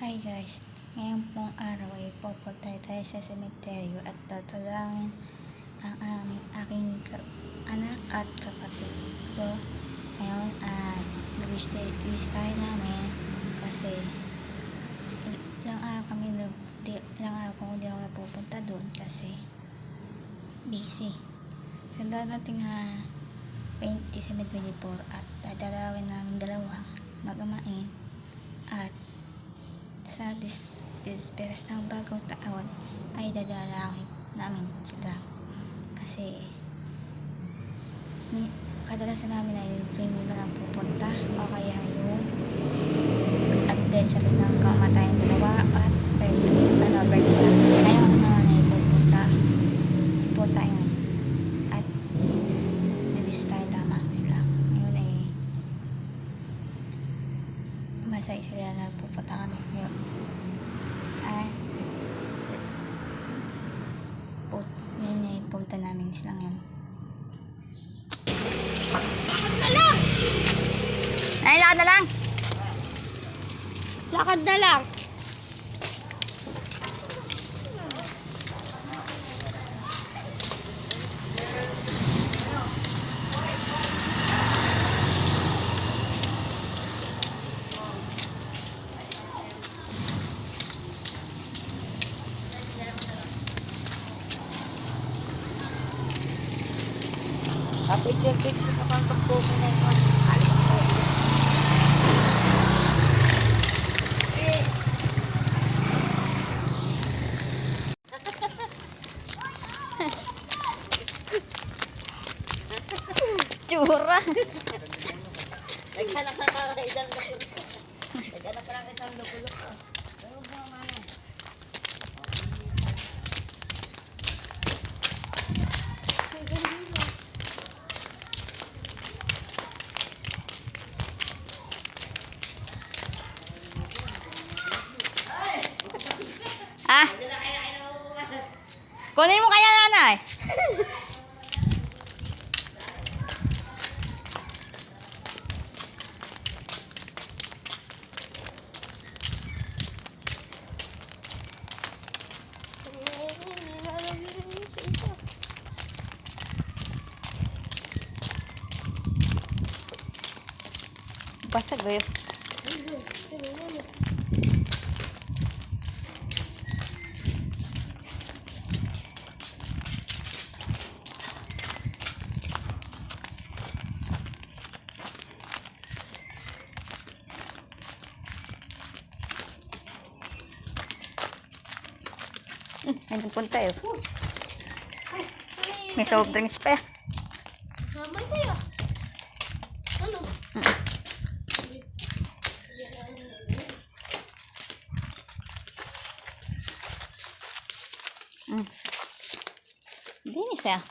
Hi guys, ngayon pong araw ay pupunta tayo sa sementeryo at tatulangin ang aking anak at kapatid. So, ngayon ay nag-wish tayo namin kasi ilang araw kung hindi ako napupunta doon kasi busy. Sa darating na 27-24 at dadalawin namin dalawa mag-amain at sa disperas ng bagong taon ay dadalawin namin sila kasi kadalasan namin ay tuwing na lang pupunta o kaya yung adversary ng kamatayan dalawa at birthday ngayon naman ay pupunta yun at nabis tayo tama sila ngayon ay masaya sila na pupunta kami ngayon ay punta namin sila ngayon. Lakad na lang! Lakad na lang! Picture na kang pagpupo na yun. Tsura! Naghanap na para isang lukulok. Naghanap na isang lukulok. Ah? Kunin mo kaya nanay? Basag ba yun? May nagpunta yun. May soft drinks pa yan. Kamay ba yun? Ano? Dinis ah.